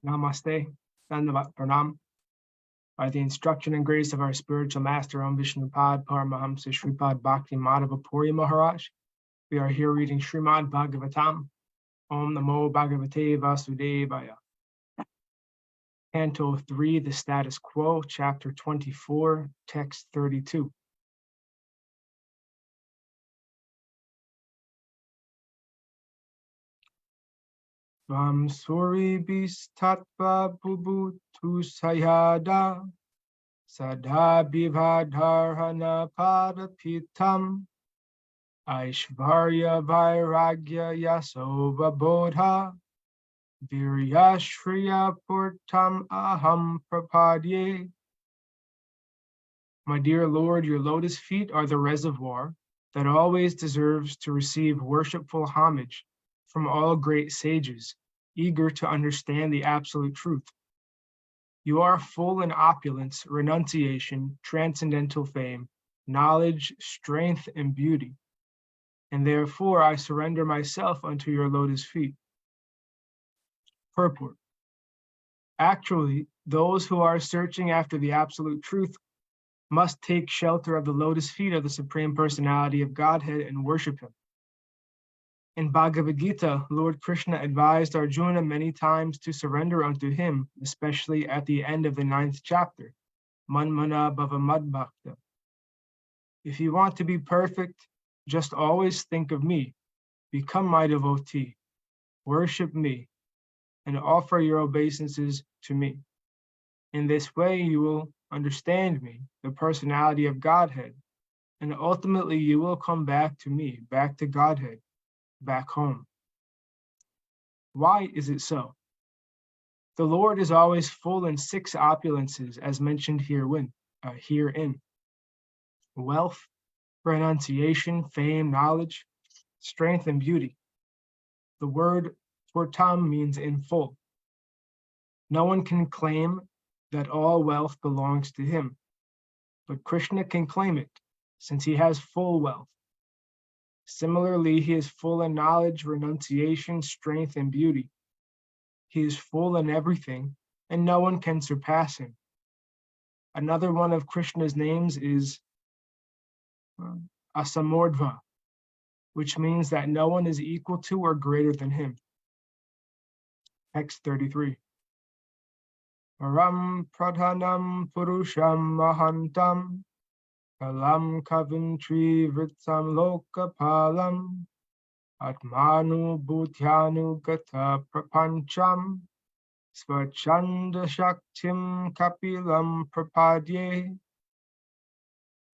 Namaste, Dandavat Pranam. By the instruction and grace of our spiritual master, Om Vishnupad Paramahamsa Shripad Bhakti Madhava Puri Maharaj, we are here reading Srimad Bhagavatam. Om Namo Bhagavate Vasudevaya. Canto 3, the Status Quo, Chapter 24, Text 32. Vam Suri Bistatva Bubhutu Sayada Sadha Bhivadharhana Padapitam Aishvarya Vairagya Yasova Bodha Viryashriya Purtam Aham Prapadye. My dear Lord, your lotus feet are the reservoir that always deserves to receive worshipful homage from all great sages, eager to understand the absolute truth. You are full in opulence, renunciation, transcendental fame, knowledge, strength, and beauty. And therefore I surrender myself unto your lotus feet. Purport. Actually, those who are searching after the absolute truth must take shelter of the lotus feet of the Supreme Personality of Godhead and worship him. In Bhagavad Gita, Lord Krishna advised Arjuna many times to surrender unto him, especially at the end of the 9th chapter, Manmana Bhava Madbhakta. If you want to be perfect, just always think of me, become my devotee, worship me, and offer your obeisances to me. In this way, you will understand me, the personality of Godhead, and ultimately you will come back to me, back to Godhead, back home. Why is it so? The Lord is always full in 6 opulences, as mentioned herein. Wealth, renunciation, fame, knowledge, strength, and beauty. The word purtam means in full. No one can claim that all wealth belongs to him, but Krishna can claim it, since he has full wealth. Similarly, he is full in knowledge, renunciation, strength, and beauty. He is full in everything, and no one can surpass him. Another one of Krishna's names is Asamordva, which means that no one is equal to or greater than him. Text 33. Param pradhanam purusham mahantam kalam kavintri vritsam lokapalam atmanu bhutyanu gata prapancham svachanda shaktim kapilam prapadye.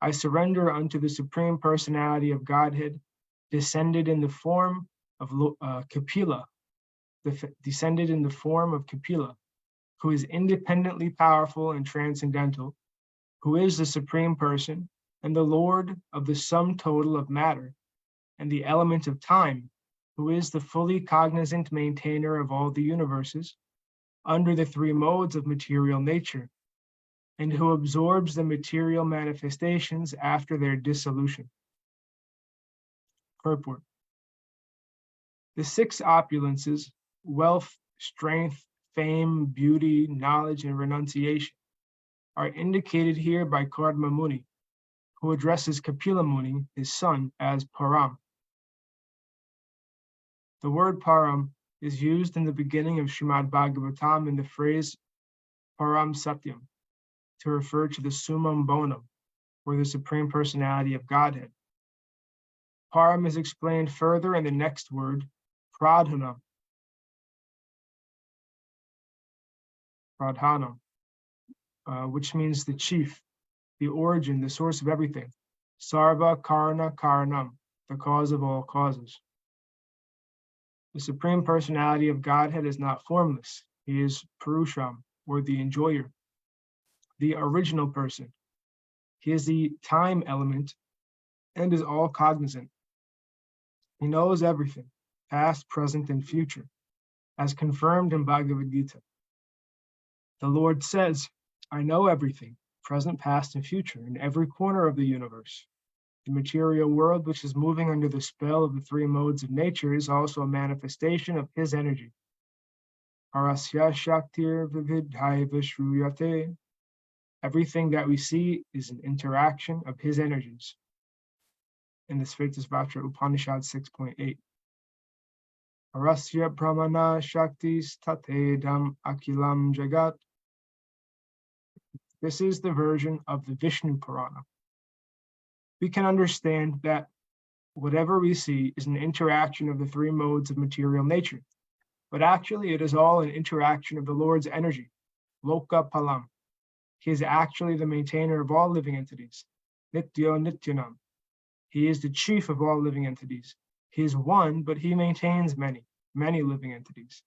I surrender unto the Supreme Personality of Godhead, descended in the form of Kapila, who is independently powerful and transcendental, who is the Supreme Person and the Lord of the sum total of matter and the element of time, who is the fully cognizant maintainer of all the universes under the 3 modes of material nature, and who absorbs the material manifestations after their dissolution. Purport. The 6 opulences, wealth, strength, fame, beauty, knowledge, and renunciation, are indicated here by Kardama Muni, who addresses Kapila Muni, his son, as Param. The word Param is used in the beginning of Srimad Bhagavatam in the phrase Param Satyam, to refer to the summum bonum, or the Supreme Personality of Godhead. Param is explained further in the next word, Pradhanam, which means the chief, the origin, the source of everything. Sarva Karana Karanam, the cause of all causes. The Supreme Personality of Godhead is not formless. He is Purusham, or the enjoyer, the original person. He is the time element and is all cognizant. He knows everything, past, present, and future, as confirmed in Bhagavad Gita. The Lord says, I know everything, present, past, and future, in every corner of the universe. The material world, which is moving under the spell of the 3 modes of nature, is also a manifestation of his energy. Arasya Shaktir Vividhai Vishruyate. Everything that we see is an interaction of his energies. In the Svetasvatra Upanishad 6.8. Arasya Brahmana Shaktis Tatedam Akilam Jagat. This is the version of the Vishnu Purana. We can understand that whatever we see is an interaction of the three modes of material nature, but actually it is all an interaction of the Lord's energy, Loka Palam. He is actually the maintainer of all living entities, Nityo Nityanam. He is the chief of all living entities. He is one, but he maintains many living entities.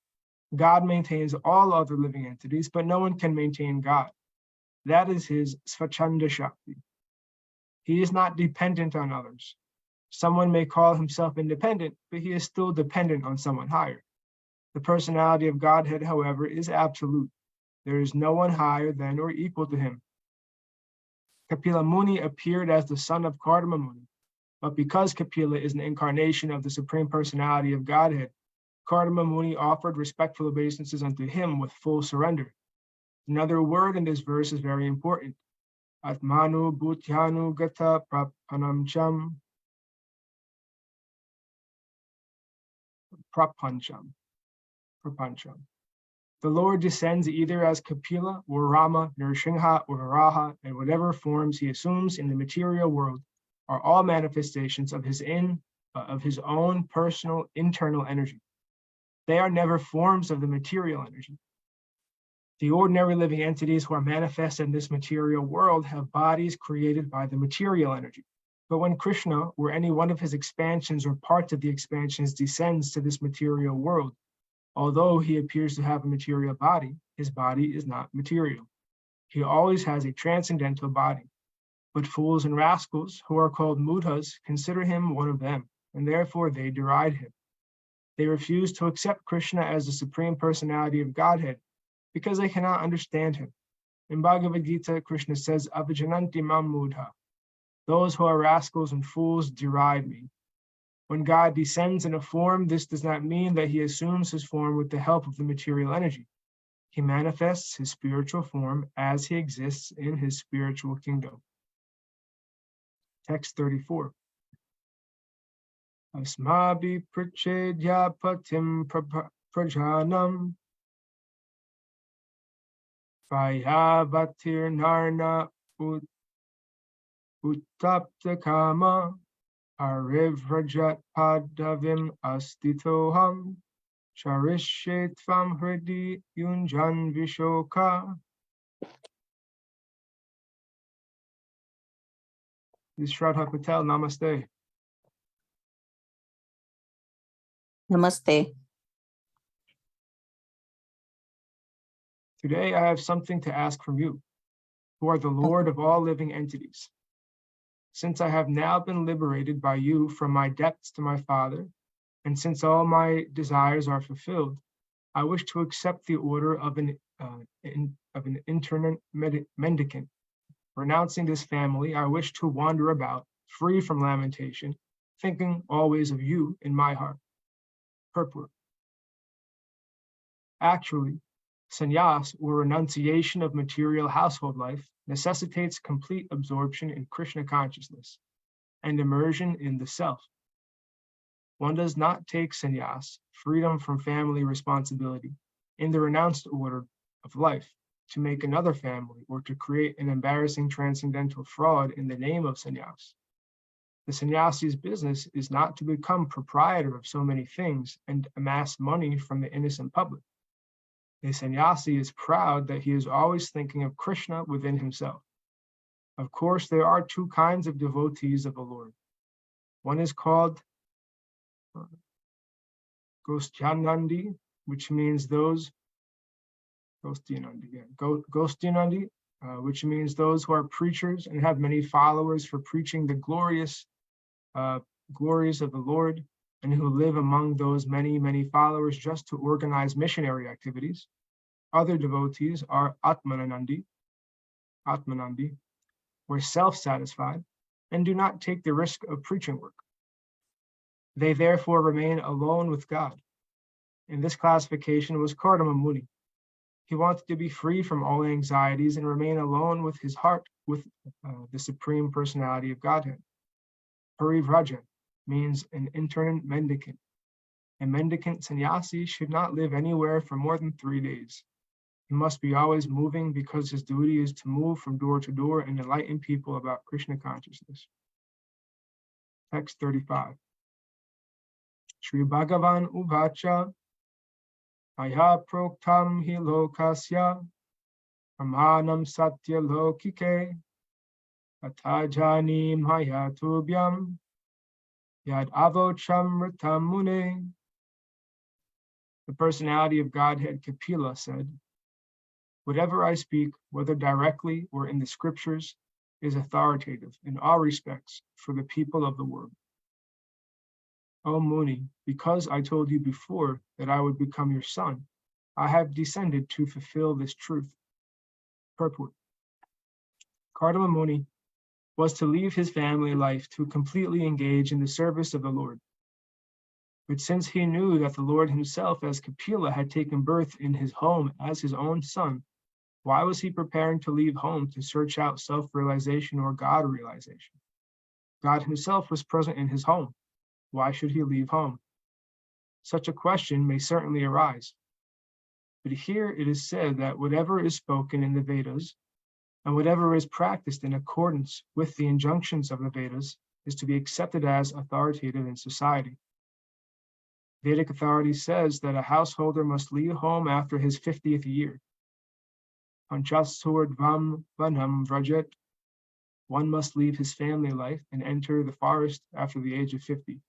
God maintains all other living entities, but no one can maintain God. That is his Svachanda Shakti. He is not dependent on others. Someone may call himself independent, but he is still dependent on someone higher. The personality of Godhead, however, is absolute. There is no one higher than or equal to him. Kapila Muni appeared as the son of Kardama Muni, but because Kapila is an incarnation of the Supreme Personality of Godhead, Kardama Muni offered respectful obeisances unto him with full surrender. Another word in this verse is very important. Atmanu Bhutyanu Gata Prapanamcham. Prapancham. The Lord descends either as Kapila or Rama, Nrsimha or Varaha, and whatever forms he assumes in the material world are all manifestations of his own personal internal energy. They are never forms of the material energy. The ordinary living entities who are manifest in this material world have bodies created by the material energy. But when Krishna or any one of his expansions or parts of the expansions descends to this material world, although he appears to have a material body, his body is not material. He always has a transcendental body. But fools and rascals, who are called mudhas, consider him one of them, and therefore they deride him. They refuse to accept Krishna as the Supreme Personality of Godhead because they cannot understand him. In Bhagavad Gita, Krishna says, Avijananti mam mudha. Those who are rascals and fools deride me. When God descends in a form, this does not mean that he assumes his form with the help of the material energy. He manifests his spiritual form as he exists in his spiritual kingdom. Text 34. Asmabi prachedya patim prajanam Vayavatir narna uttapta kama Arivrajat padavim astitoham Charishye tvam hridi yunjan vishoka. This is Shraddha Patel. Namaste. Namaste. Today I have something to ask from you, who are the Lord of all living entities. Since I have now been liberated by you from my debts to my Father, and since all my desires are fulfilled, I wish to accept the order of an internment mendicant. Renouncing this family, I wish to wander about, free from lamentation, thinking always of you in my heart. Purport. Actually, sannyas, or renunciation of material household life, necessitates complete absorption in Krishna consciousness and immersion in the self. One does not take sannyas, freedom from family responsibility, in the renounced order of life, to make another family or to create an embarrassing transcendental fraud in the name of sannyas. The sannyasi's business is not to become proprietor of so many things and amass money from the innocent public. A sannyasi is proud that he is always thinking of Krishna within himself. Of course, there are two kinds of devotees of the Lord. One is called Gostyanandi, which means those Gostyanandi, which means those who are preachers and have many followers for preaching the glories of the Lord, and who live among those many followers just to organize missionary activities. Other devotees are Atmanandi, who are self-satisfied and do not take the risk of preaching work. They therefore remain alone with God. In this classification was Kardama Muni. He wanted to be free from all anxieties and remain alone with his heart, with the Supreme Personality of Godhead. Parivraja means an internment mendicant. A mendicant sannyasi should not live anywhere for more than 3 days. He must be always moving because his duty is to move from door to door and enlighten people about Krishna consciousness. Text 35. Sri Bhagavan Uvacha Maya Proktam Hi Lokasya Pramanam Satya Lokike Atajani Maya Tubhyam Yad Avocham Ritam Mune. The personality of Godhead Kapila said, "Whatever I speak, whether directly or in the scriptures, is authoritative in all respects for the people of the world. O Muni, because I told you before that I would become your son, I have descended to fulfill this truth." Purport. Kardama Muni was to leave his family life to completely engage in the service of the Lord. But since he knew that the Lord himself as Kapila had taken birth in his home as his own son, why was he preparing to leave home to search out self-realization or God realization? God himself was present in his home. Why should he leave home? Such a question may certainly arise. But here it is said that whatever is spoken in the Vedas and whatever is practiced in accordance with the injunctions of the Vedas is to be accepted as authoritative in society. Vedic authority says that a householder must leave home after his 50th year. Panchasurdvam vanam vrajet. One must leave his family life and enter the forest after the age of 50.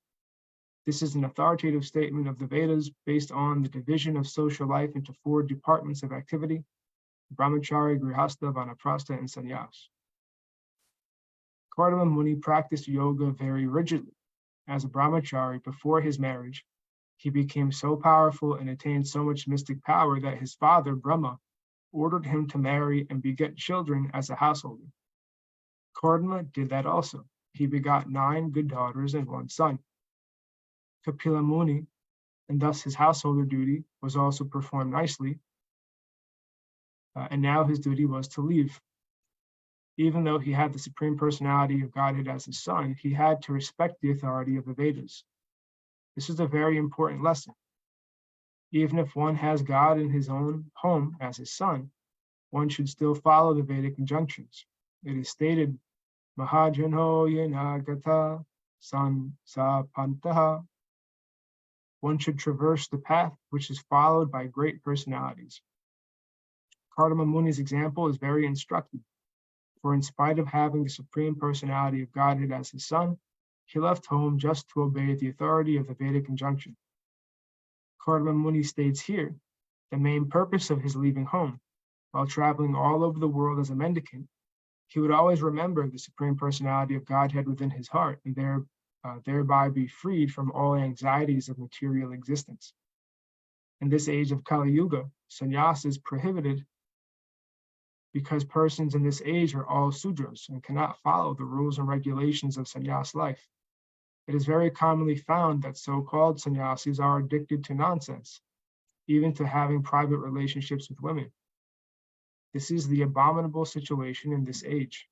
This is an authoritative statement of the Vedas based on the division of social life into 4 departments of activity: brahmachari, grihastha, vanaprastha, and sannyas. Kardama Muni practiced yoga very rigidly. As a brahmachari before his marriage, he became so powerful and attained so much mystic power that his father, Brahma, ordered him to marry and beget children as a householder. Kardama did that also. He begot 9 good daughters and 1 son. Kapila Muni, and thus his householder duty was also performed nicely, and now his duty was to leave. Even though he had the Supreme Personality of Godhead as his son, he had to respect the authority of the Vedas. This is a very important lesson. Even if one has God in his own home as his son, one should still follow the Vedic injunctions. It is stated, Mahajano yenagata san sa pantaha. One should traverse the path which is followed by great personalities. Kardama Muni's example is very instructive, for in spite of having the Supreme Personality of Godhead as his son, he left home just to obey the authority of the Vedic injunction. Kardama Muni states here, the main purpose of his leaving home, while traveling all over the world as a mendicant, he would always remember the Supreme Personality of Godhead within his heart and thereby be freed from all anxieties of material existence. In this age of Kali Yuga, sannyas is prohibited because persons in this age are all sudras and cannot follow the rules and regulations of sannyas life. It is very commonly found that so-called sannyasis are addicted to nonsense, even to having private relationships with women. This is the abominable situation in this age.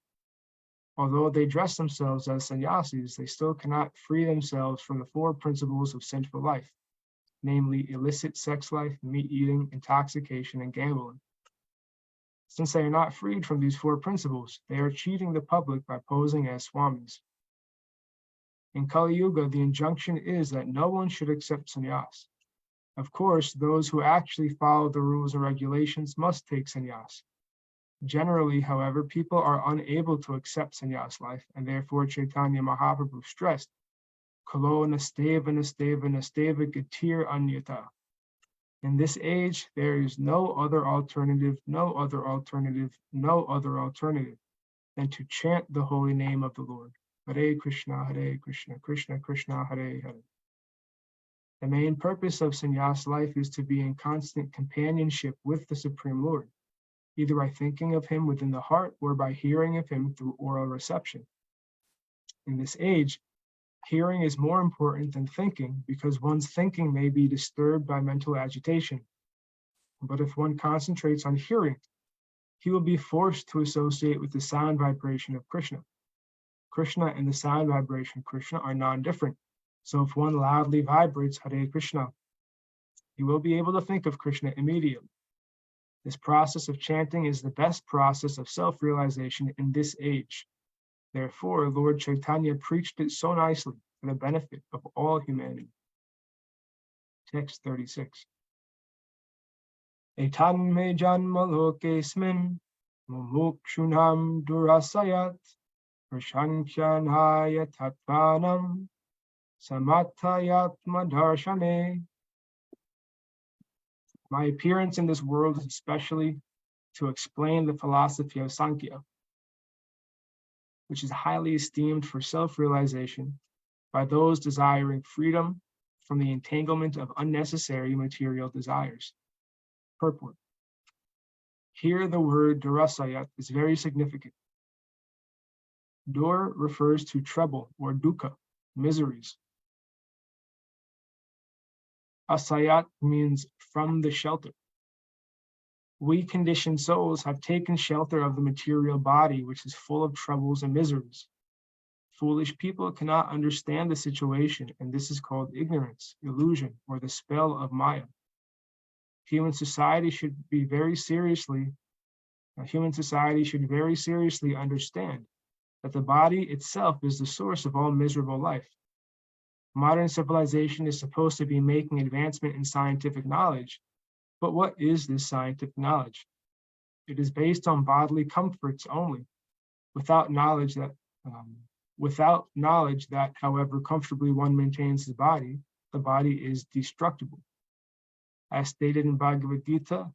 Although they dress themselves as sannyasis, they still cannot free themselves from the 4 principles of sinful life, namely illicit sex life, meat eating, intoxication, and gambling. Since they are not freed from these 4 principles, they are cheating the public by posing as swamis. In Kali Yuga, the injunction is that no one should accept sannyas. Of course, those who actually follow the rules and regulations must take sannyas. Generally, however, people are unable to accept sannyas life, and therefore Chaitanya Mahaprabhu stressed, Kalo nasteva nasteva nasteva gatir anyata. In this age, there is no other alternative than to chant the holy name of the Lord. Hare Krishna, Krishna Krishna, Hare Hare. The main purpose of sannyas life is to be in constant companionship with the Supreme Lord, either by thinking of him within the heart or by hearing of him through oral reception. In this age, Hearing is more important than thinking because one's thinking may be disturbed by mental agitation. But if one concentrates on hearing, he will be forced to associate with the sound vibration of Krishna. Krishna and the sound vibration of Krishna are non-different. So if one loudly vibrates Hare Krishna, he will be able to think of Krishna immediately. This process of chanting is the best process of self-realization in this age. Therefore, Lord Chaitanya preached it so nicely for the benefit of all humanity. Text 36. Etan me janma lokesmin mumukshunam durasayat prashankyanaya tatvanam samatayatma darshane. My appearance in this world is especially to explain the philosophy of Sankhya, which is highly esteemed for self-realization by those desiring freedom from the entanglement of unnecessary material desires. Purport. Here the word durasayat is very significant. Dur refers to trouble or dukkha, miseries. Asayat means from the shelter. We conditioned souls have taken shelter of the material body, which is full of troubles and miseries. Foolish people cannot understand the situation, and this is called ignorance, illusion, or the spell of Maya. Human society should very seriously understand that the body itself is the source of all miserable life. Modern civilization is supposed to be making advancement in scientific knowledge, but what is this scientific knowledge? It is based on bodily comforts only, without knowledge that, however comfortably one maintains the body is destructible. As stated in Bhagavad Gita,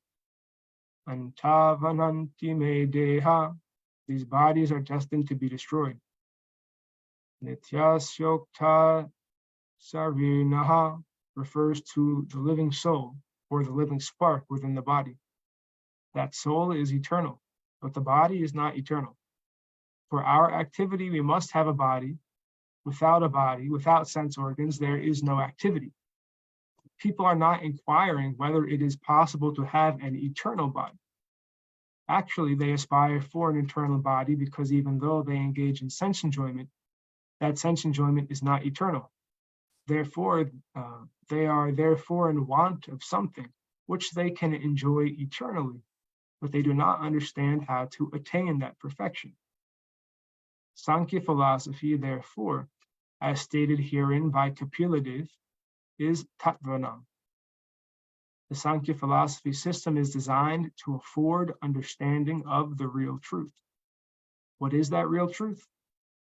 Antavananti me deha, these bodies are destined to be destroyed. Nityasyokta sarvinaha refers to the living soul, or the living spark within the body. That soul is eternal, but the body is not eternal. For our activity, we must have a body. Without sense organs, there is no activity. People are not inquiring whether it is possible to have an eternal body. Actually, they aspire for an eternal body because even though they engage in sense enjoyment, that sense enjoyment is not eternal. Therefore, they are therefore in want of something which they can enjoy eternally, but they do not understand how to attain that perfection. Sankhya philosophy, therefore, as stated herein by Kapila is Tattvanam. The Sankhya philosophy system is designed to afford understanding of the real truth. What is that real truth?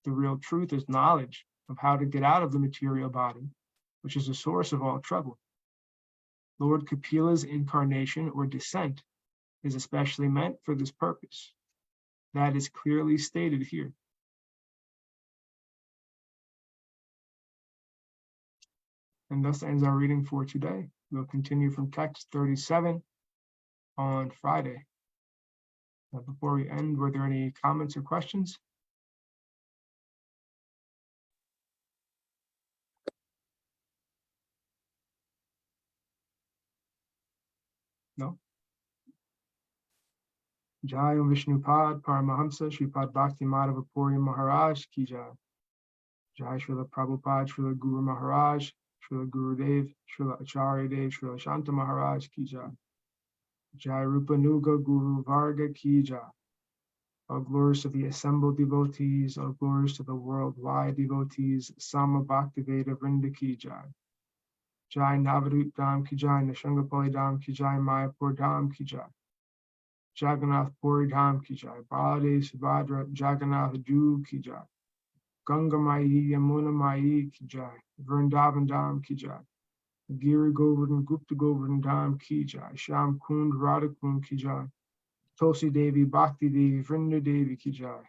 The real truth is knowledge of how to get out of the material body, which is the source of all trouble. Lord Kapila's incarnation or descent is especially meant for this purpose. That is clearly stated here. And thus ends our reading for today. We'll continue from text 37 on Friday. Now, before we end, were there any comments or questions? No? Jai Om Vishnupad Paramahamsa Shripad Bhakti Madhava Puri Maharaj Ki Jai. Jai Srila Prabhupada, Srila Guru Maharaj, Srila Gurudev, Srila Acharya Dev, Srila Shanta Maharaj Ki Jai. Jai Rupa Nuga Guru Varga Ki Jai. All glories to the assembled devotees, all glories to the worldwide devotees, Sama Bhaktiveda Vrinda Ki Jai. Jai Navadvip Dham Ki Jai, Nishangapali Dham Ki Jai, Mayapur Dham Ki Jai. Jagannath Puri Dham Ki Jai, Baladev Subhadra Jagannath Ju Ki Jai. Ganga Mai Yamuna Mai Ki Jai, Vrindavan Dham Ki Jai. Giri Govardhan Gupta Govardhan Dham Ki Jai, Sham Kund Radha Kund Ki Jai. Tulsi Devi Bhakti Devi Vrinda Devi Ki Jai.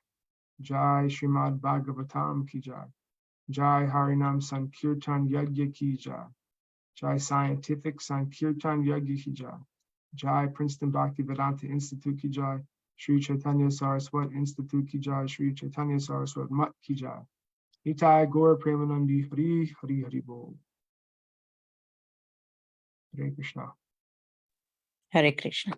Jai Srimad Bhagavatam Ki Jai. Jai Harinam Sankirtan Yagya Ki Jai. Jai Scientific Sankirtan Yagya Ki Jai. Jai Princeton Bhakti Vedanta Institute Ki Jai. Sri Chaitanya Saraswat Institute Ki Jai. Sri Chaitanya Saraswat Mat Ki Jai. Nitai Gaur Premanandi Hari Hari Hari Bol. Hare Krishna. Hare Krishna.